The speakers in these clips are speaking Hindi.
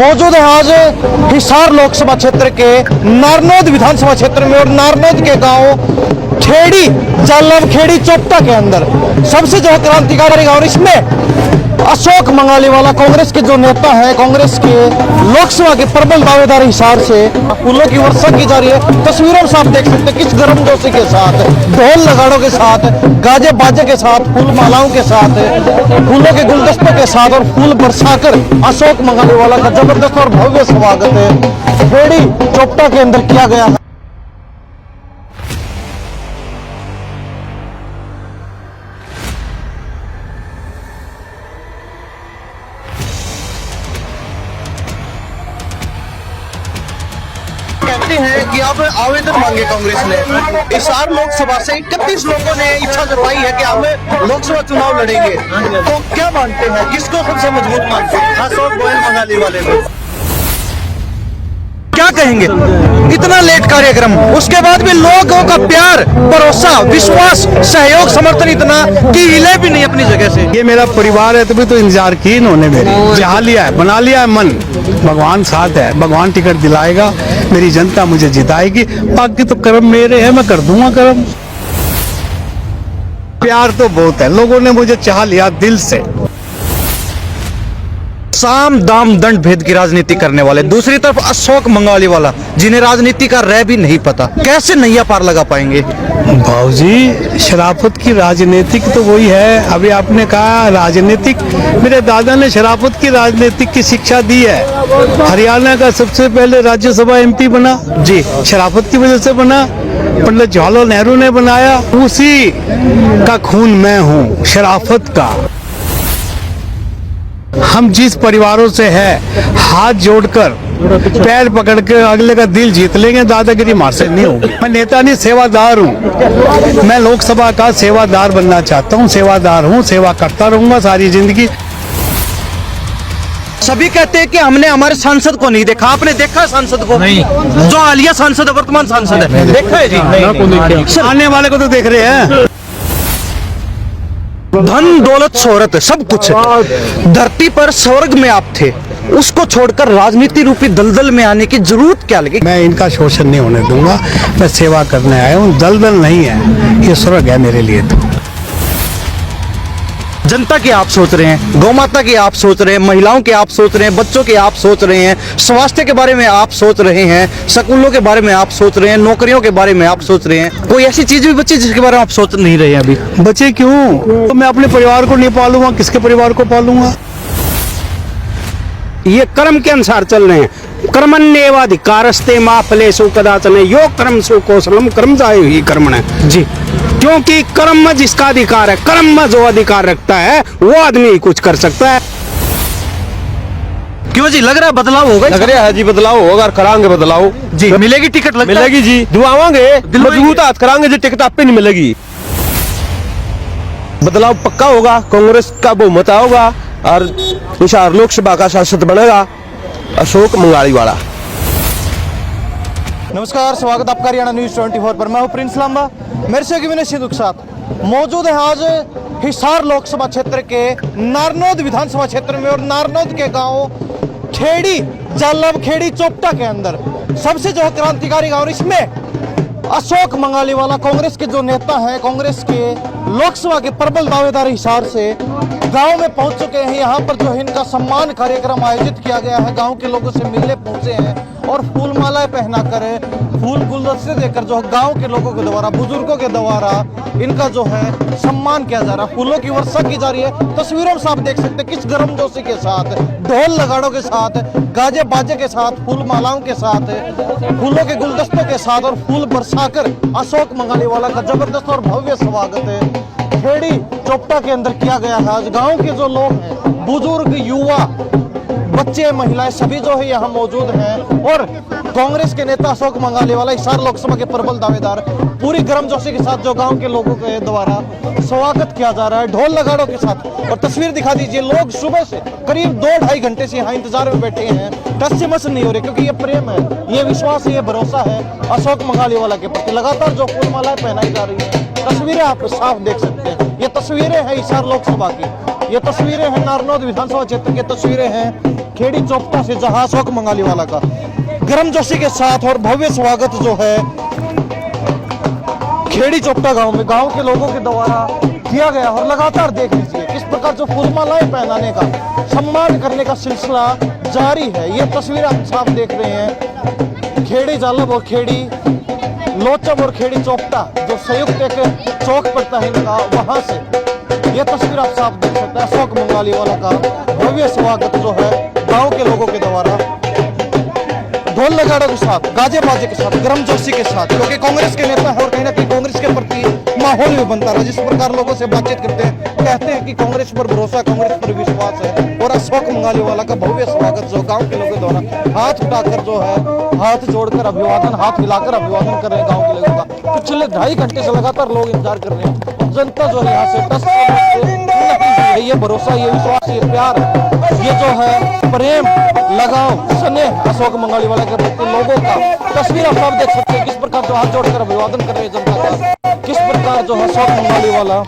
मौजूद है आज हिसार लोकसभा क्षेत्र के नारनौद विधानसभा क्षेत्र में और नारनौद के गांव खेड़ी जालम खेड़ी चोपटा के अंदर सबसे जो क्रांतिकारी गांव, इसमें अशोक मंगालीवाला कांग्रेस के जो नेता हैं, कांग्रेस के लोकसभा के प्रबल दावेदार हिसार से फूलों की वर्षा की जा रही है। तस्वीरों में आप देख सकते हैं किस गर्मजोशी के साथ, ढोल नगाड़ों के साथ, गाजे बाजे के साथ, फूल मालाओं के साथ, फूलों के गुलदस्तों के साथ और फूल बरसाकर अशोक मंगालीवाला का जबरदस्त और भव्य स्वागत खेड़ी चोपटा के अंदर किया गया है। कहते हैं कि अब आवेदन मांगे कांग्रेस ने। हिसार लोकसभा से 31 लोगों ने इच्छा जताई है कि हम लोकसभा चुनाव लड़ेंगे, तो क्या मानते हैं, किसको सबसे मजबूत मानते हैं? अशोक मंगालीवाले को क्या कहेंगे? इतना लेट कार्यक्रम, उसके बाद भी लोगों का प्यार, भरोसा, विश्वास, सहयोग, समर्थन इतना कि हिले भी नहीं अपनी जगह से। ये मेरा परिवार है, तभी तो इंतजार की इन्होंने मेरी, चाह लिया है, बना लिया है मन। भगवान साथ है, भगवान टिकट दिलाएगा, मेरी जनता मुझे जिताएगी, बाकी तो कर्म मेरे हैं, मैं कर दूंगा कर्म। प्यार तो बहुत है, लोगों ने मुझे चाह लिया दिल से। साम दाम दंड भेद की राजनीति करने वाले, दूसरी तरफ अशोक मंगालीवाला जिन्हें राजनीति का रह भी नहीं पता, कैसे नैया पार लगा पाएंगे? भाऊजी, शराफत की राजनीतिक तो वही है। अभी आपने कहा राजनीतिक, मेरे दादा ने शराफत की राजनीतिक की शिक्षा दी है। हरियाणा का सबसे पहले राज्यसभा एमपी बना जी, शराफत की वजह से बना। पंडित जवाहरलाल नेहरू ने बनाया, उसी का खून मैं हूँ, शराफत का। हम जिस परिवारों से है, हाथ जोड़कर पैर पकड़ के अगले का दिल जीत लेंगे, दादागिरी मार से नहीं होगी। मैं नेता नहीं, सेवादार हूँ। मैं लोकसभा का सेवादार बनना चाहता हूँ, सेवादार हूँ, सेवा करता रहूंगा सारी जिंदगी। सभी कहते हैं कि हमने हमारे सांसद को नहीं देखा। आपने देखा सांसद को? नहीं। जो हालिया सांसद है, वर्तमान सांसद है, देखा है जी? नहीं। आने वाले को तो देख रहे हैं। धन दौलत शोहरत सब कुछ है, धरती पर स्वर्ग में आप थे, उसको छोड़कर राजनीति रूपी दलदल में आने की जरूरत क्या लगी? मैं इनका शोषण नहीं होने दूंगा, मैं सेवा करने आया हूँ। दलदल नहीं है, ये स्वर्ग है मेरे लिए। तो जनता की आप सोच रहे हैं, गौ माता की आप सोच रहे हैं, महिलाओं के आप सोच रहे हैं, बच्चों के आप सोच रहे हैं, स्वास्थ्य के बारे में आप सोच रहे हैं, स्कूलों के बारे में आप सोच रहे हैं, नौकरियों के बारे में आप सोच रहे हैं। कोई ऐसी चीज भी बची जिसके बारे में आप सोच नहीं रहे हैं अभी? बचे क्यों? तो मैं अपने परिवार को नहीं पालूंगा, किसके परिवार को पालूंगा? ये कर्म के अनुसार चल रहे हैं। कर्मण्येवाधिकारस्ते मा फलेषु कदाचन यो कर्म सु कौशलम कर्म जायो ही कर्मण जी। क्योंकि कर्म में जिसका अधिकार है, कर्म में जो अधिकार रखता है वो आदमी कुछ कर सकता है। क्यों जी, लग रहा है बदलाव होगा? लग रहा है जी बदलाव होगा, करांगे बदलाव जी। मिलेगी टिकट? मिलेगी जी, दुआवांगे, मजबूत हाथ करांगे जी, टिकट आप पे नहीं मिलेगी। बदलाव पक्का होगा, कांग्रेस का बहुमत होगा और हिसार लोकसभा का सांसद बनेगा अशोक मंगालीवाला। नमस्कार, स्वागत आपका हरियाणा न्यूज 24 पर। मैं हूं प्रिंस लांबा, मेरे से विनय सिद्धू के साथ। मौजूद है आज हिसार लोकसभा क्षेत्र के नारनौद विधानसभा क्षेत्र में और नारनौद के गांव खेड़ी जालम खेड़ी चोपटा के अंदर सबसे जो क्रांतिकारी गांव, इसमें अशोक मंगालीवाला कांग्रेस के जो नेता हैं, कांग्रेस के लोकसभा के प्रबल दावेदार हिसार से गांव में पहुंच चुके हैं। यहाँ पर जो है इनका सम्मान कार्यक्रम आयोजित किया गया है, गांव के लोगों से मिलने पहुंचे हैं और फूल मालाएं पहनाकर, फूल गुलदस्ते देकर जो गांव के लोगों के द्वारा, बुजुर्गों के द्वारा इनका जो है सम्मान किया जा रहा है, फूलों की वर्षा की जा रही है। तस्वीरों में आप देख सकते हैं किस गर्मजोशी के साथ, ढोल नगाड़ों के साथ, गाजे बाजे के साथ, फूल मालाओं के साथ, फूलों के गुलदस्तों के साथ और फूल बरसाकर अशोक मंगालीवाला का जबरदस्त और भव्य स्वागत है खेड़ी चोपटा के अंदर किया गया है। आज गांव के जो लोग हैं, बुजुर्ग, युवा, बच्चे, महिलाएं सभी जो है यहाँ मौजूद हैं और कांग्रेस के नेता अशोक मंगालीवाला हिसार लोकसभा के प्रबल दावेदार पूरी गर्मजोशी के साथ जो गांव के लोगों के द्वारा स्वागत किया जा रहा है ढोल नगाड़ों के साथ। और तस्वीर दिखा दीजिए, लोग सुबह से करीब 2-2.5 घंटे से यहाँ इंतजार में बैठे हैं, टस से मस नहीं हो रहे, क्योंकि ये प्रेम है, ये विश्वास है, ये भरोसा है अशोक मंगालीवाला के प्रति। लगातार जो फूल मालाएं पहनाई जा रही है, तस्वीरें आप साफ देख सकते हैं, ये तस्वीरें हैं हिसार लोकसभा की। ये तस्वीरें हैं नारनौद विधानसभा क्षेत्र की तस्वीरें हैं खेड़ी चौपटा से, जहां अशोक मंगालीवाला का गर्मजोशी के साथ और भव्य स्वागत जो है खेड़ी चौपटा गांव में गांव के लोगों के द्वारा किया गया। और लगातार देख लीजिए किस प्रकार जो फूलमालाएं पहनाने का, सम्मान करने का सिलसिला जारी है। ये तस्वीर आप साफ देख रहे हैं खेड़ी जालब और खेड़ी लोचब और खेड़ी चौपटा जो संयुक्त एक चौक पड़ता है इनका, वहां से ये तस्वीर आप साफ देख सकते हैं। अशोक मंगालीवाला का भव्य स्वागत जो है गांव के लोगों के द्वारा ढोल नगाड़ों के साथ, गाजे बाजे के साथ, गर्मजोशी के साथ, क्योंकि कांग्रेस के नेता हैं और कहीं ना कहीं कांग्रेस के प्रति माहौल भी बनता रहा। जिस प्रकार लोगों से बातचीत करते हैं, कहते हैं कि कांग्रेस पर भरोसा, कांग्रेस पर विश्वास है। और अशोक मंगालीवाला का भव्य स्वागत जो गांव के लोगों द्वारा हाथ उठाकर जो है, हाथ जोड़कर अभिवादन, हाथ हिलाकर अभिवादन कर रहे हैं गाँव के लोगों का। पिछले 2.5 घंटे से लगातार लोग इंतजार कर रहे हैं। जनता जो है यहाँ से 10 ये भरोसा, ये विश्वास, ये प्यार, ये जो है प्रेम, लगाव, स्नेह अशोक मंगालीवाला के प्रति लोगों का तस्वीर आप सब देख सकते हैं। किस प्रकार जो हाथ जोड़कर अभिवादन कर रहे हैं जनता का, किस प्रकार जो है अशोक मंगालीवाला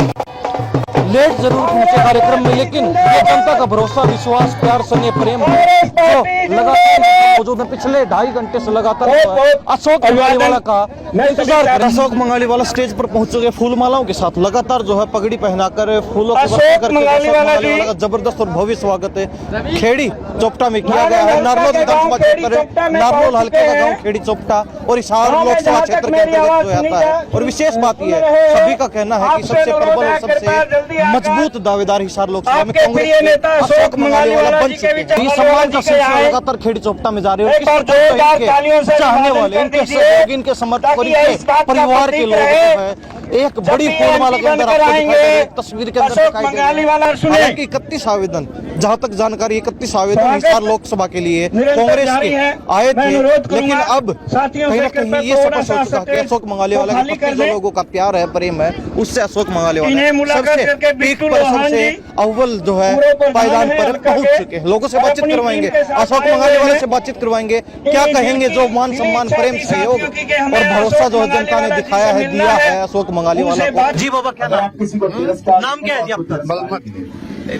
लेट जरूर पहुंचे कार्यक्रम में, लेकिन ये जनता का भरोसा, विश्वास, प्यार, स्नेह, प्रेम है जो लगातार मौजूद है। पिछले 2.5 घंटे से लगातार अशोक मंगालीवाला का इंतजार कर। अशोक मंगालीवाला स्टेज पर पहुंच चुके क्षेत्र के साथ, लगातार जो है पगड़ी पहनाकर फूलों की वर्षा करके मंगालीवाला का जबरदस्त और भव्य स्वागत है खेड़ी चौपटा में किया गया है। नारनौद विधानसभा क्षेत्र, नारनौल हल्के का गाँव खेड़ी चौपटा और हिसार लोकसभा क्षेत्र के अंतर्गत जो आता है। और विशेष बात यह है, सभी का कहना है कि सबसे प्रबल और सबसे मजबूत दावेदार हिसार लोकसभा में कांग्रेस के अशोक मंगालीवाला बन चुके हैं। ये सम्मान का सिलसिला लगातार खेड़ी चौपटा में जारी है। किस प्रकार इनके चाहने वाले, इनके सहयोगी, इनके समर्थक और इनके परिवार के लोग जो है एक बड़ी फूलमाला के अंदर आपको दिखाई दे रही है, तस्वीर के अंदर दिखाई दे रही है। हालांकि 31 आवेदन, जहां तक जानकारी 31 आवेदन हिसार लोकसभा के लिए कांग्रेस के आए थे, लेकिन अब कहीं ना कहीं ये स्पष्ट हो चुका है कि अशोक मंगालीवाला के प्रति जो लोगों का प्यार है, प्रेम है, उससे अशोक मंगालीवाला सबसे पीक पर, सबसे अव्वल जो है पायदान पर पहुंच चुके हैं। लोगों से बातचीत करवाएंगे, अशोक मंगालीवाला से बातचीत करवाएंगे, क्या कहेंगे जो मान सम्मान, प्रेम, सहयोग और भरोसा जो जनता ने दिखाया है, दिया है अशोक मंगालीवाला को। जी बाबा, क्या नाम क्या है जी आपका?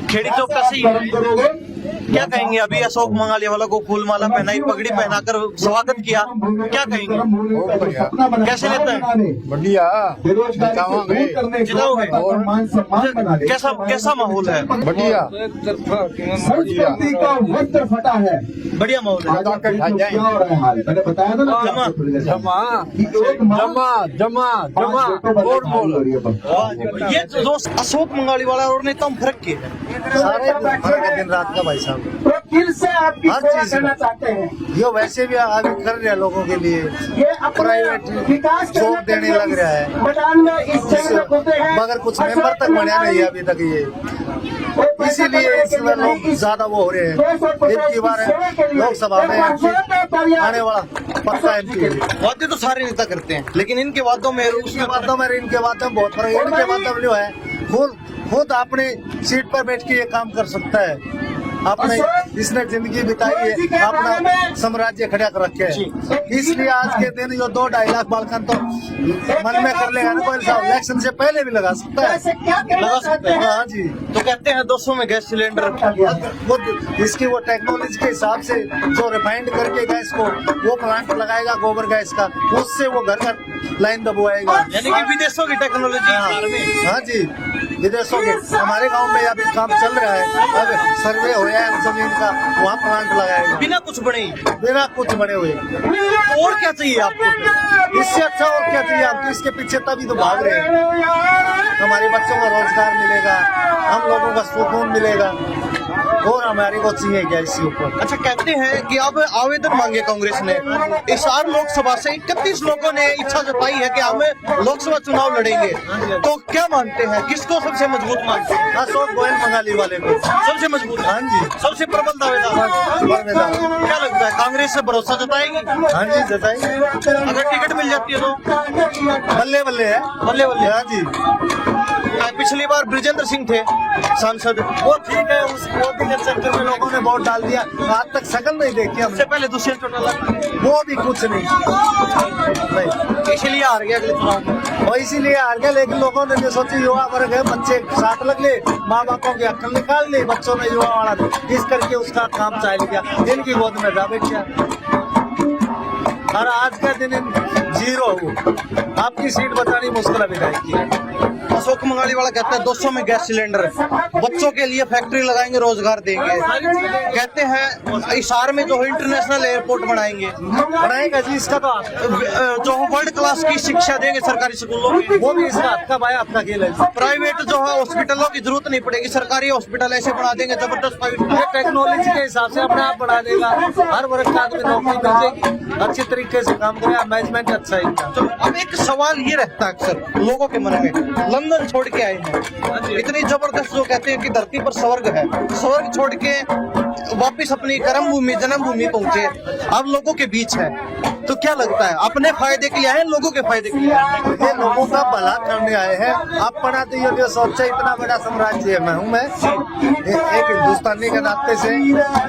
खेड़ी चौपटा से ही क्या कहेंगे? अभी अशोक मंगालीवाला को फूलमाला पहनाई, पगड़ी पहनाकर स्वागत किया, क्या कहेंगे? कैसे लेते हैं? बढ़िया जिताओगे? कैसा माहौल है? बढ़िया संस्कृति का वस्त्र फटा है, बढ़िया माहौल है। मैंने बताया था ना, जमा जमा जमा और बोल। ये जो अशोक मंगालीवाला और नेता में फर्क क्या है? सारे दिन रात का भाई साहब, तो किन से आपकी हर सेवा चीज करना चाहते हैं? ये वैसे भी आगे कर रहे हैं लोगों के लिए, ये अपने प्राइवेट विकास जॉब देने लग रहा है। मैदान में इस जगह में घूमते हैं, मगर कुछ मेंबर तक बढ़िया नहीं है अभी तक ये, इसीलिए इसमें लोग ज्यादा वो हो रहे हैं। इनकी बार लोकसभा में आने वाला पक्का एमपी। वादे तो सारे नेता करते हैं, लेकिन इनके वादों में, उसके वादों में इनके वादों में बहुत फर्क है। इनके वादों में जो है खुद अपनी सीट पर बैठ के ये काम कर सकता है। आपने इसने जिंदगी बिताई है, अपना साम्राज्य खड़ा कर रखे है। इसलिए आज के दिन जो 2-2.5 लाख बालकन तो मन में कर लेगा ना, इलेक्शन से पहले भी लगा सकता है, लगा सकते हैं। हाँ जी। तो कहते हैं 200 में गैस सिलेंडर, वो इसकी वो टेक्नोलॉजी के हिसाब से जो रिफाइंड करके गैस को वो प्लांट लगाएगा गोबर गैस का, उससे वो घर घर लाइन दबवाएगा। यानी कि विदेशों की टेक्नोलॉजी। हाँ जी, विदेशों के। हमारे गांव में अभी काम चल रहा है, अब सर्वे हो है जमीन का, वहाँ प्लांट लगाएगा बिना कुछ बने, बिना कुछ बने हुए। तो और क्या चाहिए आपको? इससे अच्छा और क्या चाहिए आपको? इसके पीछे तभी तो भाग रहे हैं। हमारे बच्चों को रोजगार मिलेगा, हम लोगों का सुकून मिलेगा, और हमारे को चाहिए क्या इसके ऊपर? अच्छा, कहते हैं कि अब आवेदन मांगे कांग्रेस ने हिसार लोकसभा से। 31 लोगों ने इच्छा जताई है कि हम लोकसभा चुनाव लड़ेंगे, तो क्या मानते हैं, किसको सबसे मजबूत मानते हैं? अशोक गोयल मंगालीवाले को सबसे मजबूत? हाँ जी, सबसे प्रबल दावेदार। क्या लगता है, कांग्रेस से भरोसा जताएगी? हाँ जी जताएंगे। अगर टिकट मिल जाती है तो बल्ले बल्ले है, बल्ले बल्ले। हाँ जी। पिछली बार ब्रिजेंद्र सिंह थे सांसद, वो ठीक है, उस मोदी के चक्कर में लोगों ने वोट डाल दिया, आज तक शकल नहीं देखी हमने। उससे पहले दूसरे चौटाला, वो भी कुछ नहीं, इसलिए हार गया अगले चुनाव में। और इसीलिए हार गया। लेकिन लोगों ने जो सोची युवा वर्ग है, बच्चे साथ लग ले, माँ बापों की अक्ल निकाल ली, बच्चों ने युवा वाला इस करके उसका काम चाल गया, इनकी गोद में जा बैठ गया। और आज का दिन जीरो हो, आपकी सीट बचानी मुश्किल है विधायक की। अशोक मंगाली वाला कहता है 200 में गैस सिलेंडर, बच्चों के लिए फैक्ट्री लगाएंगे, रोजगार देंगे। कहते हैं हिसार में जो इंटरनेशनल एयरपोर्ट बनाएंगे, बनाएगा जी, इसका तो जो वर्ल्ड क्लास की शिक्षा देंगे सरकारी स्कूलों में। वो भी इसका आपका भाई आपका खेल है। प्राइवेट जो है हॉस्पिटलों की जरूरत नहीं पड़ेगी, सरकारी हॉस्पिटल ऐसे बना देंगे जबरदस्त। ये टेक्नोलॉजी के हिसाब से अपने आप बढ़ा देगा, हर वर्ग का आदमी नौकरी मिलेगी, अच्छी तरीके से काम करेगा, मैनेजमेंट अच्छा है इनका। तो अब एक सवाल ये रहता है अक्सर लोगों के मन में, लंदन छोड़ के आए हैं, इतनी जबरदस्त जो कहते हैं कि धरती पर स्वर्ग है, स्वर्ग छोड़ के वापिस अपनी कर्म भूमि जन्मभूमि पहुंचे, अब लोगों के बीच है, तो क्या लगता है अपने फायदे के लिए आए, लोगों के फायदे के लिए आए? ये लोगों का भला करने आए हैं। अपना तो ये जो सोचा इतना बड़ा साम्राज्य है, मैं एक हिंदुस्तानी के नाते से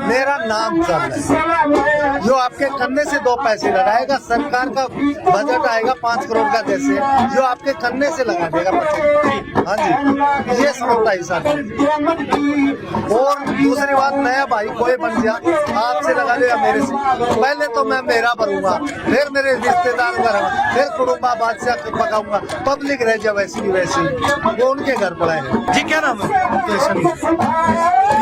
मेरा नाम चल रहा है। जो आपके करने से 2 पैसे लगाएगा, सरकार का बजट आएगा 5 करोड़ का, जैसे जो आपके करने से लगा देगा 25। हाँ जी, ये समझता है साथ। और दूसरी बात, नया भाई कोई बन गया, आपसे लगा देगा मेरे से, पहले तो मैं मेरा भरूंगा, फिर मेरे रिश्तेदार भरूंगा, फिर कुटुम्बा बादशाह पकाऊंगा, पब्लिक रह जाए वैसी वो उनके घर पर आए। जी क्या नाम है?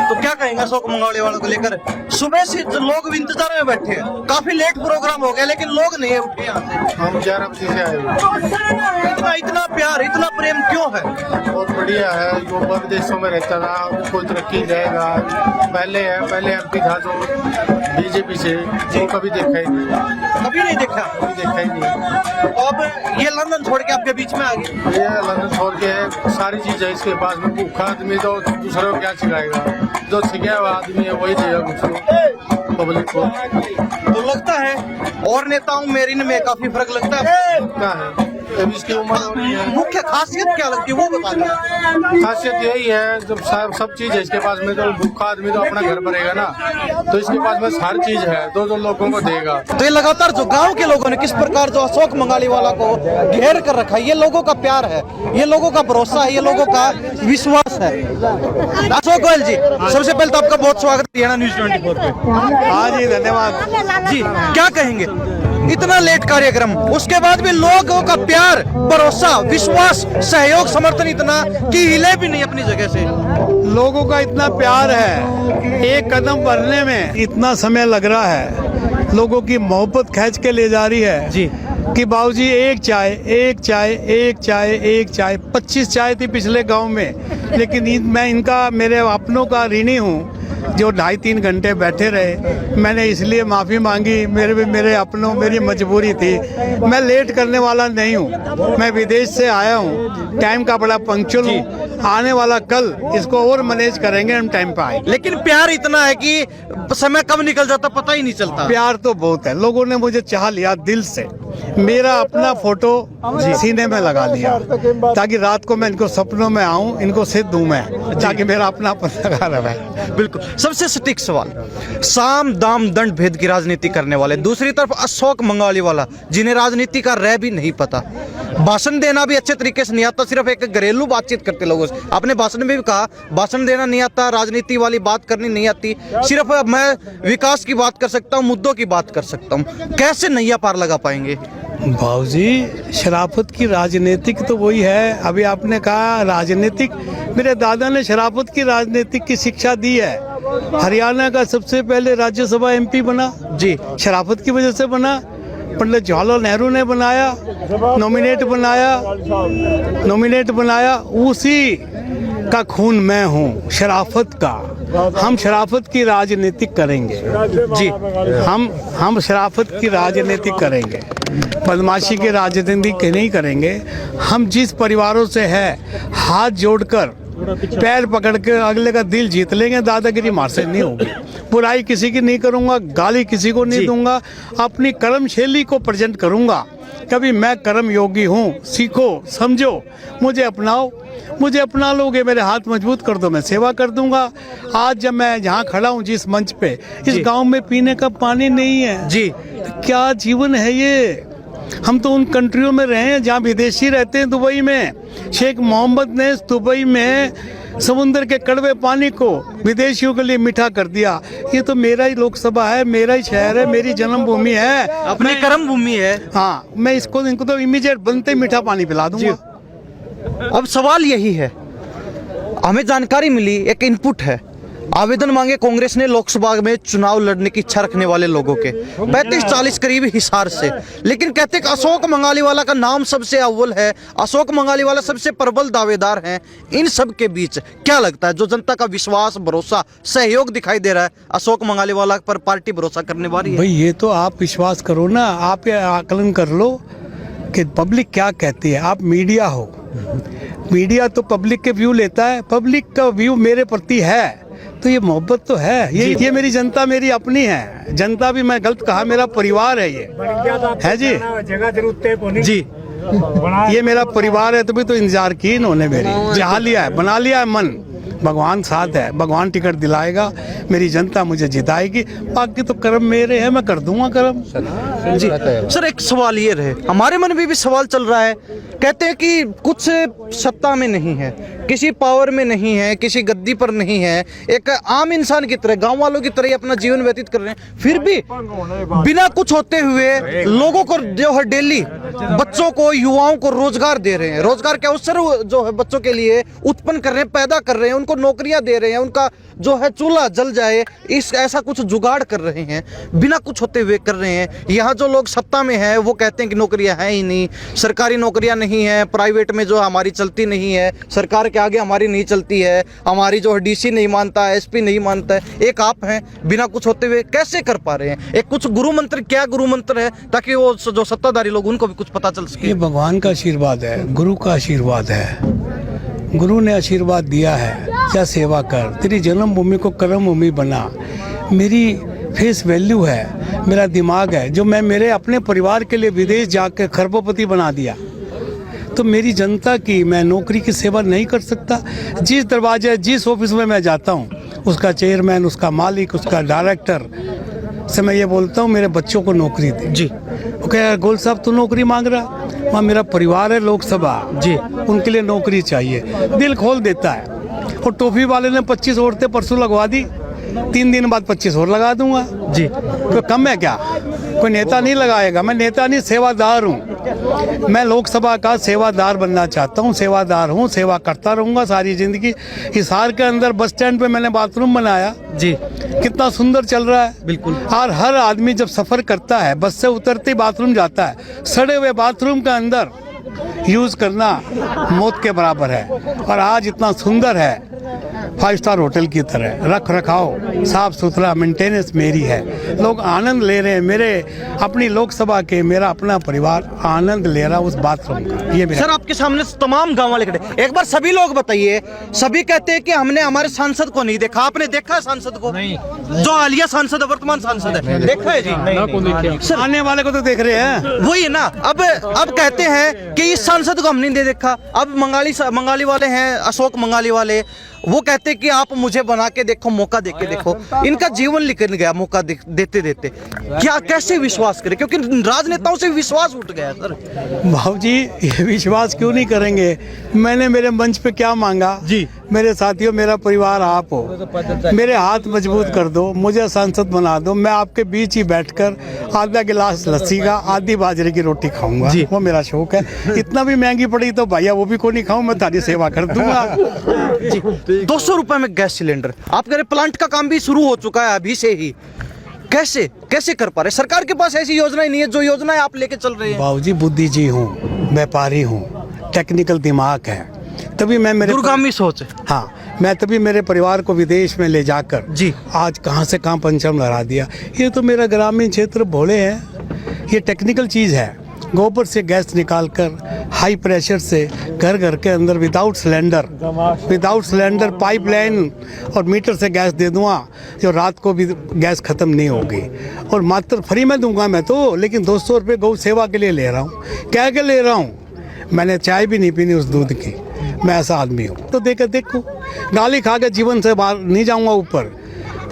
तो क्या कहेंगे अशोक मंगाली वालों को लेकर? सुबह से जो लोग भी इंतजार में बैठे हैं, काफी लेट प्रोग्राम हो गया लेकिन लोग नहीं उठे यहाँ से। हम 11 बजे से आए। इतना प्यार, इतना प्रेम क्यों है? बहुत बढ़िया है, जो विदेशों में रहता था कोई तरक्की जाएगा। पहले एमपी था जो बीजेपी से, जो कभी देखा ही नहीं, कभी नहीं देखा, ही नहीं। तो अब ये लंदन छोड़ के आपके बीच में आ गए। ये लंदन छोड़ के सारी चीज है इसके पास में, भूखा आदमी तो दूसरे को क्या सिखाएगा, जो सिखाया हुआ आदमी है वही देगा कुछ पब्लिक को। तो लगता है और नेताओं मेरिन में काफी फर्क लगता है। क्या है अब इसकी उम्र हो रही है। मुख्य खासियत क्या लगती है वो बता दें। खासियत यही है, जब सब चीज है इसके पास में, तो भूखा आदमी तो अपना घर भरेगा ना, तो इसके पास में हर चीज है, जो लोगों को देगा। तो ये लगातार जो गांव के लोगों ने किस प्रकार जो अशोक मंगाली वाला को घेर कर रखा है, ये लोगों का प्यार है, ये लोगों का भरोसा है, ये लोगों का विश्वास है। अशोक गोयल जी, सबसे पहले तो आपका बहुत स्वागत हरियाणा न्यूज 24 पे। हाँ जी, धन्यवाद जी क्या कहेंगे, इतना लेट कार्यक्रम, उसके बाद भी लोगों का प्यार, भरोसा, विश्वास, सहयोग, समर्थन इतना कि हिले भी नहीं अपनी जगह से। लोगों का इतना प्यार है, एक कदम बढ़ने में इतना समय लग रहा है, लोगों की मोहब्बत खींच के ले जा रही है जी कि बाबूजी एक चाय एक चाय एक चाय एक चाय। 25 चाय थी पिछले गांव में, लेकिन मैं इनका, मेरे अपनों का ऋणी हूँ जो 2.5-3 घंटे बैठे रहे। मैंने इसलिए माफ़ी मांगी, मेरे अपनों, मेरी मजबूरी थी। मैं लेट करने वाला नहीं हूँ, मैं विदेश से आया हूँ, टाइम का बड़ा पंक्चुअल हूँ। आने वाला कल इसको और मैनेज करेंगे, हम टाइम पे आएंगे। लेकिन प्यार इतना है कि समय कब निकल जाता पता ही नहीं चलता। प्यार तो बहुत है, लोगों ने मुझे चाह लिया दिल से। मेरा अपना फोटो सीने में लगा लिया ताकि रात को मैं इनको सपनों में आऊं, इनको सिद्ध दूं मैं, ताकि मेरा अपनापन लगा रहे। बिल्कुल, सबसे सटीक सवाल, साम दाम दंड भेद की राजनीति करने वाले, दूसरी तरफ अशोक मंगाली वाला जिन्हें राजनीति का रह भी नहीं पता, भाषण देना भी अच्छे तरीके से नहीं आता, सिर्फ एक घरेलू बातचीत करते लोगों से। आपने भाषण में भी कहा भाषण देना नहीं आता, राजनीति वाली बात करनी नहीं आती, सिर्फ मैं विकास की बात कर सकता हूँ, मुद्दों की बात कर सकता हूँ। कैसे नैया पार लगा पाएंगे? भाऊजी, शराफत की राजनीतिक तो वही है, अभी आपने कहा राजनीतिक, मेरे दादा ने शराफत की राजनीतिक की शिक्षा दी है। हरियाणा का सबसे पहले राज्यसभा एमपी बना जी, शराफत की वजह से बना। पंडित जवाहरलाल नेहरू ने बनाया, नॉमिनेट बनाया, उसी का खून मैं हूँ, शराफत का। हम शराफत की राजनीति करेंगे जी, हम शराफत की राजनीति करेंगे, बदमाशी की राजनीति नहीं करेंगे। हम जिस परिवारों से है हाथ जोड़कर पैर पकड़ के अगले का दिल जीत लेंगे, दादागिरी मार से नहीं होगी। बुराई किसी की नहीं करूंगा, गाली किसी को नहीं दूंगा, अपनी कर्मशैली को प्रेजेंट करूंगा। कभी मैं कर्म योगी हूँ, सीखो समझो, मुझे अपनाओ, मुझे अपना लोगे, मेरे हाथ मजबूत कर दो, मैं सेवा कर दूंगा। आज जब मैं यहाँ खड़ा हूँ जिस मंच पे, इस गांव में पीने का पानी नहीं है जी, तो क्या जीवन है ये? हम तो उन कंट्रियों में रहे हैं जहाँ विदेशी रहते हैं। दुबई में शेख मोहम्मद ने दुबई में समुद्र के कड़वे पानी को विदेशियों के लिए मीठा कर दिया। ये तो मेरा ही लोकसभा है, मेरा ही शहर है, मेरी जन्मभूमि है, अपनी कर्म भूमि है। हाँ, मैं इनको तो इमीडिएट बनते ही मीठा पानी पिला दूंगा। अब सवाल यही है, हमें जानकारी मिली, एक इनपुट है, आवेदन मांगे कांग्रेस ने लोकसभा में चुनाव लड़ने की इच्छा रखने वाले लोगों के 35-40 करीब हिसार से, लेकिन कहते हैं कि अशोक मंगालीवाला का नाम सबसे अव्वल है, अशोक मंगालीवाला सबसे प्रबल दावेदार हैं। इन सब के बीच क्या लगता है, जो जनता का विश्वास, भरोसा, सहयोग दिखाई दे रहा है, अशोक मंगालीवाला पर पार्टी भरोसा करने वाली है? भाई ये तो आप विश्वास करो ना, आप ये आकलन कर लो कि पब्लिक क्या कहती है। आप मीडिया हो, मीडिया तो पब्लिक के व्यू लेता है, पब्लिक का व्यू मेरे प्रति है तो ये मोहब्बत तो है। ये मेरी जनता मेरी अपनी है, जनता भी, मैं गलत कहा, मेरा परिवार है, ये है जी जी, ये मेरा परिवार है। तभी तो इंतजार की इन्होंने मेरी, जहा लिया है, बना लिया है मन। भगवान साथ है, भगवान टिकट दिलाएगा, मेरी जनता मुझे जिताएगी, बाकी तो कर्म मेरे हैं, मैं कर दूंगा कर्म। जी सर, एक सवाल ये रहे, हमारे मन में भी सवाल चल रहा है, कहते हैं कि कुछ सत्ता में नहीं है, किसी पावर में नहीं है, किसी गद्दी पर नहीं है, एक आम इंसान की तरह, गांव वालों की तरह ही अपना जीवन व्यतीत कर रहे हैं, फिर भी बिना कुछ होते हुए लोगों को जो है डेली, बच्चों को, युवाओं को रोजगार दे रहे हैं, रोजगार के अवसर जो है बच्चों के लिए उत्पन्न कर रहे हैं, पैदा कर रहे हैं, उनको नौकरियां दे रहे हैं, उनका जो है चूल्हा जल जाए, इस ऐसा कुछ जुगाड़ कर रहे हैं, बिना कुछ होते हुए कर रहे हैं। यहाँ जो लोग सत्ता में हैं वो कहते हैं कि नौकरियां हैं ही नहीं, सरकारी नौकरियां नहीं है, प्राइवेट में जो हमारी चलती नहीं है, सरकार के आगे हमारी नहीं चलती है, हमारी जो है डीसी नहीं मानता है, एसपी नहीं मानता है। एक आप हैं, बिना कुछ होते हुए कैसे कर पा रहे हैं? एक कुछ गुरु मंत्र, क्या गुरु मंत्र है ताकि वो जो सत्ताधारी लोग उनको भी कुछ पता चल सके? ये भगवान का आशीर्वाद है, गुरु का आशीर्वाद है। गुरु ने आशीर्वाद दिया है, क्या सेवा कर, तेरी जन्मभूमि को कर्म भूमि बना। मेरी फेस वैल्यू है, मेरा दिमाग है, जो मैं मेरे अपने परिवार के लिए विदेश जाकर खरबोपति बना दिया, तो मेरी जनता की मैं नौकरी की सेवा नहीं कर सकता? जिस दरवाजे, जिस ऑफिस में मैं जाता हूँ, उसका चेयरमैन, उसका मालिक, उसका डायरेक्टर से मैं ये बोलता हूँ मेरे बच्चों को नौकरी दे। जी, वो कह गोल साहब तो नौकरी मांग रहा, वहाँ मेरा परिवार है लोकसभा जी, उनके लिए नौकरी चाहिए, दिल खोल देता है। और टोपी वाले ने 25 औरतें परसों लगवा दी, 3 दिन बाद 25 और लगा दूंगा जी, तो कम है क्या? कोई नेता नहीं लगाएगा, मैं नेता नहीं, सेवादार हूँ। मैं लोकसभा का सेवादार बनना चाहता हूँ, सेवादार हूँ, सेवा करता रहूँगा सारी जिंदगी। हिसार के अंदर बस स्टैंड पे मैंने बाथरूम बनाया जी, कितना सुंदर चल रहा है, बिल्कुल। और हर आदमी जब सफ़र करता है, बस से उतरते ही बाथरूम जाता है, सड़े हुए बाथरूम के अंदर यूज़ करना मौत के बराबर है। और आज इतना सुंदर है, 5 स्टार होटल की तरह, रख रखाव, साफ सुथरा, मेंटेनेंस मेरी है, लोग आनंद ले रहे हैं। मेरे अपनी लोकसभा के, मेरा अपना परिवार आनंद ले रहा उस बाथरूम का। ये सर, आपके सामने तमाम गांव वाले खड़े, एक बार सभी लोग बताइए, सभी कहते हैं कि हमने हमारे सांसद को नहीं देखा। आपने देखा है सांसद को? नहीं। जो हालिया सांसद है, वर्तमान सांसद है, देखा है जी? नहीं। सर, आने वाले को तो देख रहे हैं, वही है ना। अब कहते हैं कि इस सांसद को हमने नहीं देखा। अब मंगाली वाले हैं, अशोक मंगाली वाले, वो कहते हैं कि आप मुझे बना के देखो, मौका दे के देखो। इनका जीवन निकल गया मौका देते देते, क्या कैसे विश्वास करें? क्योंकि राजनेताओं से विश्वास उठ गया सर। भाव जी, ये विश्वास क्यों नहीं करेंगे? मैंने मेरे मंच पे क्या मांगा जी? मेरे साथियों, मेरा परिवार आप हो, मेरे हाथ मजबूत कर दो, मुझे सांसद बना दो, मैं आपके बीच ही बैठकर आधा गिलास लस्सी का, आधी बाजरे की रोटी खाऊंगा, वो मेरा शौक है। इतना भी महंगी पड़ी तो भैया वो भी को नहीं खाऊं, मैं तारी सेवा कर दूंगा जी। 200 रुपए में गैस सिलेंडर, आप कह रहे प्लांट का काम भी शुरू हो चुका है अभी से ही, कैसे कर पा रहे? सरकार के पास ऐसी योजना ही नहीं है, जो योजनाएं आप लेके चल रहे हैं। बाबूजी, बुद्धिजीवी हूँ, व्यापारी हूँ, टेक्निकल दिमाग है, तभी मैं मेरे दूरगामी सोच है। हाँ, मैं तभी मेरे परिवार को विदेश में ले जाकर जी आज कहाँ से कहाँ पंचम लगा दिया। ये तो मेरा ग्रामीण क्षेत्र भोले हैं, ये टेक्निकल चीज़ है। गोबर से गैस निकालकर हाई प्रेशर से घर घर के अंदर विदाउट सिलेंडर पाइपलाइन और मीटर से गैस दे दूँगा, जो रात को भी गैस ख़त्म नहीं होगी। और मात्र फ्री में दूंगा मैं तो, लेकिन 200 रुपये गौ सेवा के लिए ले रहा हूँ। क्या ले रहा हूँ? मैंने चाय भी नहीं पीनी उस दूध की, मैं ऐसा आदमी हूँ। तो देखो, गाली खा के जीवन से बाहर नहीं जाऊँगा, ऊपर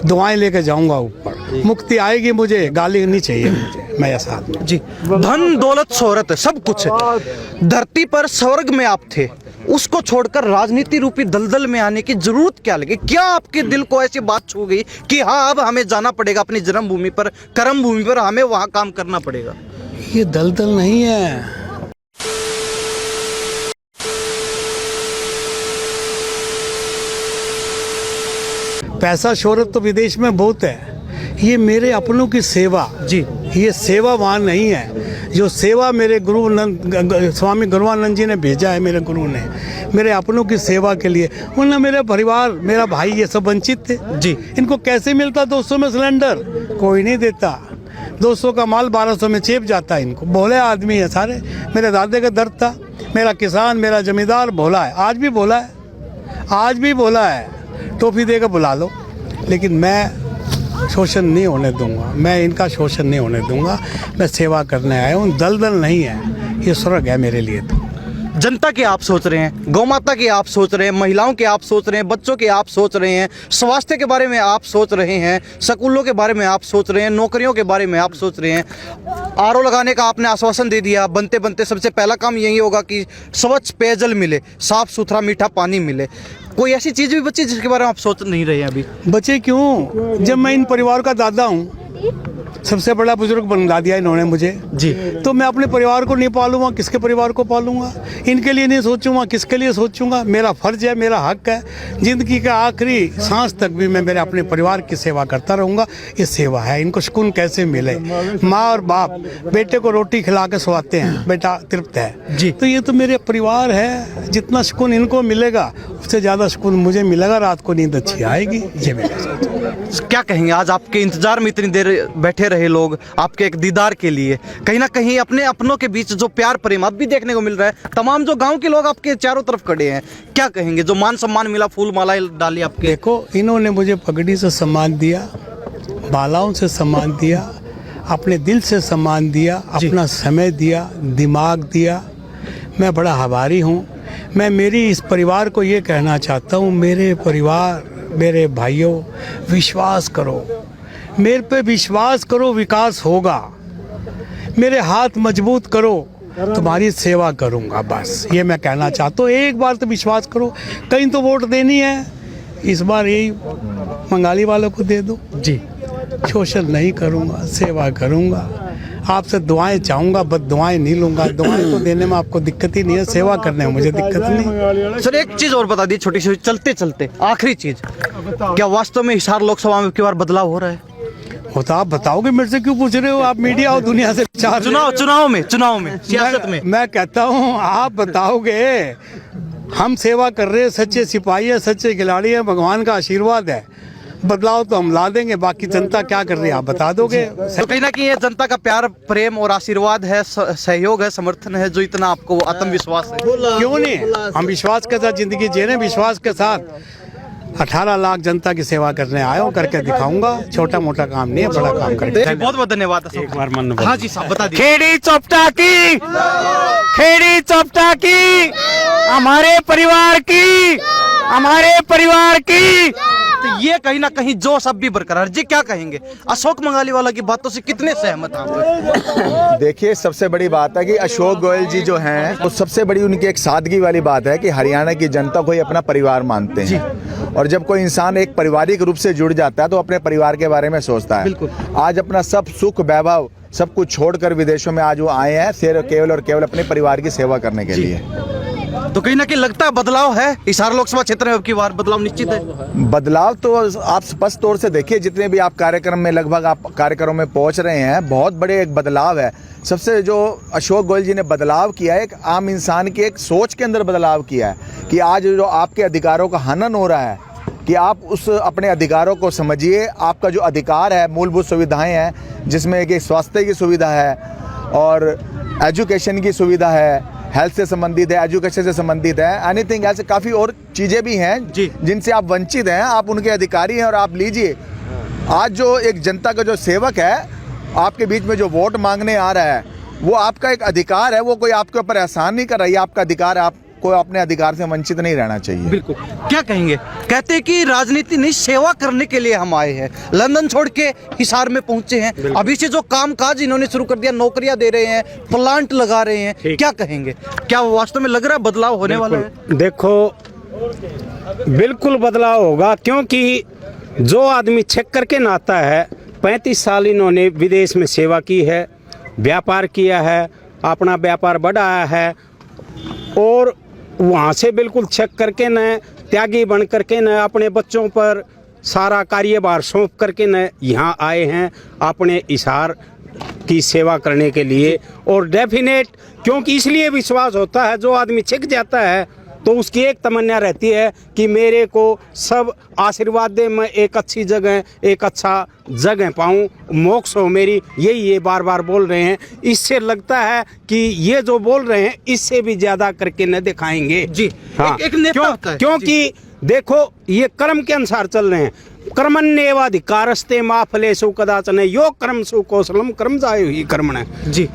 दुआएं लेके जाऊँगा ऊपर। मुक्ति आएगी, मुझे गाली नहीं चाहिए मुझे, मैं ऐसा आदमी हूँ। जी, धन दौलत शोहरत सब कुछ है, धरती पर स्वर्ग में आप थे, उसको छोड़कर राजनीति रूपी दलदल में आने की जरूरत क्या लगी? क्या आपके दिल को ऐसी बात छू गई कि हाँ अब हमें जाना पड़ेगा अपनी जन्मभूमि पर, कर्म भूमि पर, हमें वहां काम करना पड़ेगा? ये दलदल नहीं है, पैसा शोहरत तो विदेश में बहुत है, ये मेरे अपनों की सेवा। जी, ये सेवा वहाँ नहीं है। जो सेवा मेरे स्वामी गुरुआनंद जी ने भेजा है, मेरे गुरु ने, मेरे अपनों की सेवा के लिए। वरना मेरा परिवार, मेरा भाई, ये सब वंचित थे। जी, इनको कैसे मिलता 200 में सिलेंडर? कोई नहीं देता। 200 का माल 1200 में चेप जाता है इनको। भोले आदमी है सारे। मेरे दादे का दर्द था। मेरा किसान, मेरा जमींदार भोला है, आज भी भोला है, आज भी भोला है। टोपी देकर बुला लो, लेकिन मैं शोषण नहीं होने दूंगा, मैं इनका शोषण नहीं होने दूंगा। मैं सेवा करने आया हूँ, दलदल नहीं है, ये स्वर्ग है मेरे लिए। तो जनता के आप सोच रहे हैं, गौ माता के आप सोच रहे हैं, महिलाओं के आप सोच रहे हैं, बच्चों के आप सोच रहे हैं, स्वास्थ्य के बारे में आप सोच रहे हैं, स्कूलों के बारे में आप सोच रहे हैं, नौकरियों के बारे में आप सोच रहे हैं। आरओ लगाने का आपने आश्वासन दे दिया। बनते बनते सबसे पहला काम यही होगा कि स्वच्छ पेयजल मिले, साफ सुथरा मीठा पानी मिले। कोई ऐसी चीज़ भी बची जिसके बारे में आप सोच नहीं रहे हैं अभी? बचे क्यों? जब मैं इन परिवार का दादा हूँ, सबसे बड़ा बुजुर्ग बना दिया इन्होंने मुझे। जी, तो मैं अपने परिवार को नहीं पालूंगा, किसके परिवार को पालूंगा? इनके लिए नहीं सोचूंगा, किसके लिए सोचूंगा? मेरा फर्ज है, मेरा हक है। जिंदगी का आखिरी सांस तक भी मैं मेरे अपने परिवार की सेवा करता रहूंगा। ये सेवा है। इनको सुकून कैसे मिले? माँ और बाप बेटे को रोटी खिला के सोते हैं, बेटा तृप्त है जी। तो ये तो मेरे परिवार है। जितना सुकून इनको मिलेगा, उससे ज़्यादा सुकून मुझे मिलेगा। रात को नींद अच्छी आएगी। ये मेरा सोच है। क्या कहेंगे? आज आपके इंतजार में इतनी देर बैठे रहे लोग आपके एक दीदार के लिए, कहीं ना कहीं अपने अपनों के बीच जो प्यार प्रेम अब भी देखने को मिल रहा है। तमाम जो गांव के लोग आपके चारों तरफ खड़े हैं, क्या कहेंगे? जो मान सम्मान मिला, फूल मालाएं डाली आपके। देखो, इन्होंने मुझे पगड़ी से सम्मान दिया, बालाओं से सम्मान दिया, अपने दिल से सम्मान दिया, अपना समय दिया, दिमाग दिया। मैं बड़ा आभारी हूँ। मैं मेरी इस परिवार को ये कहना चाहता हूँ, मेरे परिवार, मेरे भाइयों, विश्वास करो, मेरे पे विश्वास करो, विकास होगा। मेरे हाथ मजबूत करो, तुम्हारी सेवा करूँगा। बस ये मैं कहना चाहता हूँ। एक बार तो विश्वास करो। कहीं तो वोट देनी है, इस बार यही बंगाली वालों को दे दो। जी, शोषण नहीं करूँगा, सेवा करूँगा। आपसे दुआएं चाहूँगा, बस दुआएं नहीं लूँगा। दुआएं तो देने में आपको दिक्कत ही नहीं है, सेवा करने में मुझे दिक्कत नहीं। सर, एक चीज और बता दी, छोटी सी चलते चलते आखिरी चीज, क्या वास्तव में हिसार लोकसभा में की बार बदलाव हो रहा है? होता आप बताओगे, मेरे से क्यों पूछ रहे हो? आप मीडिया और दुनिया से चुनाव में सियासत में मैं कहता हूँ आप बताओगे। हम सेवा कर रहे हैं, सच्चे सिपाही है, सच्चे खिलाड़ी है, भगवान का आशीर्वाद है। बदलाव तो हम ला देंगे, बाकी जनता क्या कर रही है आप बता दोगे। तो कहीं ना कहीं ये जनता का प्यार प्रेम और आशीर्वाद है, सहयोग है, समर्थन है, जो इतना आपको आत्मविश्वास है। क्यों नहीं? हम विश्वास के साथ जिंदगी जी रहे हैं। विश्वास के साथ 18 लाख जनता की सेवा करने आया हूँ, करके दिखाऊंगा। छोटा मोटा काम नहीं है, बड़ा काम करके। बहुत बहुत धन्यवाद। एक बार मन हाँ जी साहब, बता दीजिए। खेड़ी चोपटा की, खेड़ी चोपटा की, हमारे परिवार की, हमारे परिवार की। तो ये कहीं ना कहीं जोश अब भी बरकरार। जी, क्या कहेंगे? अशोक मंगाली वाला की बातों से कितने सहमत आप? देखिए, सबसे बड़ी बात है कि अशोक गोयल जी जो हैं, तो सबसे बड़ी उनकी एक सादगी वाली बात है कि हरियाणा की जनता को ही अपना परिवार मानते हैं। और जब कोई इंसान एक पारिवारिक रूप से जुड़ जाता है तो अपने परिवार के बारे में सोचता है। बिल्कुल। आज अपना सब सुख वैभव सब कुछ छोड़कर विदेशों में आज वो आए हैं, सिर्फ केवल और केवल अपने परिवार की सेवा करने के लिए। तो कहीं ना कहीं लगता है बदलाव है हिसार लोकसभा क्षेत्र में, अब की बार बदलाव निश्चित है। बदलाव तो आप स्पष्ट तौर से देखिए, जितने भी आप कार्यक्रम में लगभग आप कार्यक्रमों में पहुंच रहे हैं, बहुत बड़े एक बदलाव है। सबसे जो अशोक गोयल जी ने बदलाव किया है, एक आम इंसान की एक सोच के अंदर बदलाव किया है कि आज जो आपके अधिकारों का हनन हो रहा है, कि आप उस अपने अधिकारों को समझिए। आपका जो अधिकार है, मूलभूत सुविधाएं हैं, जिसमें कि स्वास्थ्य की सुविधा है और एजुकेशन की सुविधा है, हेल्थ से संबंधित है, एजुकेशन से संबंधित है, एनीथिंग ऐसे काफ़ी और चीज़ें भी हैं जिनसे आप वंचित हैं। आप उनके अधिकारी हैं और आप लीजिए। आज जो एक जनता का जो सेवक है, आपके बीच में जो वोट मांगने आ रहा है, वो आपका एक अधिकार है। वो कोई आपके ऊपर एहसान नहीं कर रहा है, आपका अधिकार है। आप कोई अपने अधिकार से वंचित नहीं रहना चाहिए। बिल्कुल। क्या कहेंगे? कहते हैं कि राजनीति नहीं, सेवा करने के लिए हम आए हैं। लंदन छोड़ के हिसार में पहुंचे हैं, अभी से जो काम काज इन्होंने शुरू कर दिया, नौकरियां दे रहे हैं, प्लांट लगा रहे हैं, क्या कहेंगे? क्या वास्तव में लग रहा है बदलाव होने वाला है? देखो, बिल्कुल बदलाव होगा, क्योंकि जो आदमी चेक करके ना आता है, 35 साल इन्होंने विदेश में सेवा की है, व्यापार किया है, अपना व्यापार बढ़ाया है और वहाँ से बिल्कुल चेक करके न त्यागी बन करके न अपने बच्चों पर सारा कार्यभार सौंप करके न यहाँ आए हैं अपने हिसार की सेवा करने के लिए। और डेफिनेट, क्योंकि इसलिए विश्वास होता है, जो आदमी छिक जाता है तो उसकी एक तमन्ना रहती है कि मेरे को सब आशीर्वाद दे, मैं एक अच्छी जगह, एक अच्छा जगह पाऊँ, मोक्ष हो मेरी, यही ये बार बार बोल रहे हैं। इससे लगता है कि ये जो बोल रहे हैं इससे भी ज़्यादा करके न दिखाएंगे जी। हाँ, एक नेता होता है। क्योंकि देखो, ये कर्म के अनुसार चल रहे हैं। कर्मण्येवाधिकारस्ते मा फलेषु कदाचन योग कर्म सु कौशलम कर्म जायो ही कर्मण जी।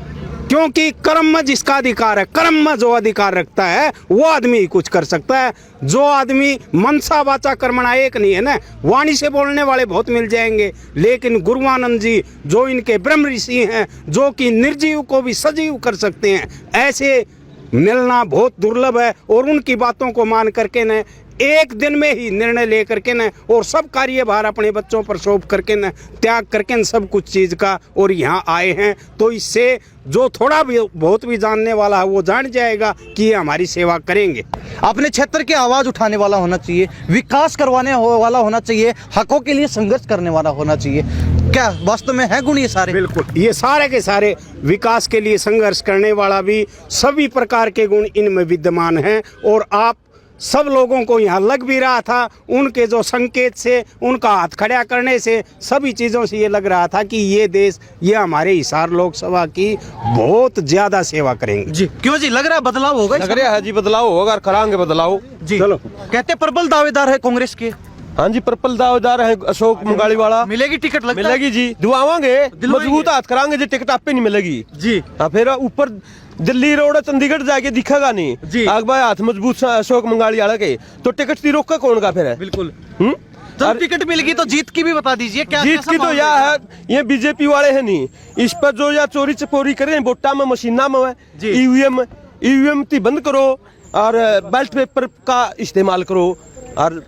क्योंकि कर्म में जिसका अधिकार है, कर्म में जो अधिकार रखता है वो आदमी ही कुछ कर सकता है। जो आदमी मनसा वाचा कर्मणा एक नहीं है ना, वाणी से बोलने वाले बहुत मिल जाएंगे, लेकिन गुरुआनंद जी जो इनके ब्रह्म ऋषि हैं, जो कि निर्जीव को भी सजीव कर सकते हैं, ऐसे मिलना बहुत दुर्लभ है। और उनकी बातों को मान करके न एक दिन में ही निर्णय ले करके न और सब कार्यभार अपने बच्चों पर सौंप करके न त्याग करके न सब कुछ चीज़ का और यहाँ आए हैं। तो इससे जो थोड़ा भी बहुत भी जानने वाला है वो जान जाएगा कि ये हमारी सेवा करेंगे। अपने क्षेत्र की आवाज उठाने वाला होना चाहिए, विकास करवाने वाला होना चाहिए, हकों के लिए संघर्ष करने वाला होना चाहिए। क्या वास्तव में है गुण ये सारे? बिल्कुल, ये सारे के सारे विकास के लिए संघर्ष करने वाला भी सभी प्रकार के गुण इनमें विद्यमान हैं। और आप सब लोगों को यहाँ लग भी रहा था, उनके जो संकेत से, उनका हाथ खड़ा करने से, सभी चीज़ों से ये लग रहा था कि ये देश, ये हमारे हिसार लोकसभा की बहुत ज़्यादा सेवा करेंगे। जी। क्यों जी, लग रहा है बदलाव होगा? लग रहा है जी बदलाव होगा और कराएंगे बदलाव जी। चलो। कहते प्रबल दावेदार है कांग्रेस के। हाँ जी, पर्पल दावेदार है अशोक मंगाली वाला। मिलेगी टिकट? लगता है मिलेगी जी, दुआवांगे, मजबूत हाथ कराएंगे जी, टिकट आप पे नहीं मिलेगी जी। हाँ, फिर ऊपर दिल्ली रोड चंडीगढ़ जाके दिखेगा नहीं जी। आग भाई हाथ मजबूत अशोक मंगाली वाला के, तो टिकट की रोक का कौन का फिर है? बिल्कुल। जब टिकट मिलेगी तो जीत की भी बता दीजिए। क्या जीत की तो यह है, ये बीजेपी वाले हैं नहीं, इस पर जो या चोरी चपोरी करें, वोटा में मशीना में ईवीएम थी बंद करो और बैलेट पेपर का इस्तेमाल करो और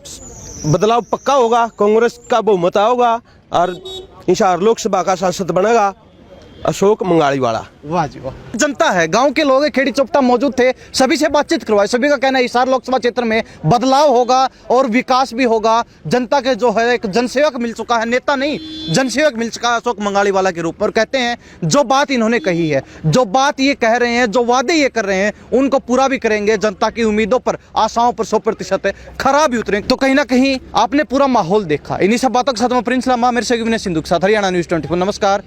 बदलाव पक्का होगा। कांग्रेस का बहुमत होगा और हिसार लोकसभा का सांसद बनेगा अशोक मंगाली वाला। वाह जी वाह। जनता है, गांव के लोग खेड़ी चोपटा मौजूद थे, सभी से बातचीत करवाई। सभी का कहना है हिसार लोकसभा क्षेत्र में बदलाव होगा और विकास भी होगा। जनता के जो है एक जनसेवक मिल चुका है, नेता नहीं जनसेवक मिल चुका है अशोक मंगाली वाला के रूप में। और कहते हैं जो बात इन्होंने कही है, जो बात ये कह रहे हैं, जो वादे ये कर रहे हैं, उनको पूरा भी करेंगे। जनता की उम्मीदों पर, आशाओं पर 100% खरा भी उतरेंगे। तो कहीं ना कहीं आपने पूरा माहौल देखा। इन्हीं सब बातों के साथ मैं प्रिंस लांबा, मेरे से विनय सिंधु के साथ, हरियाणा न्यूज़ 24। नमस्कार।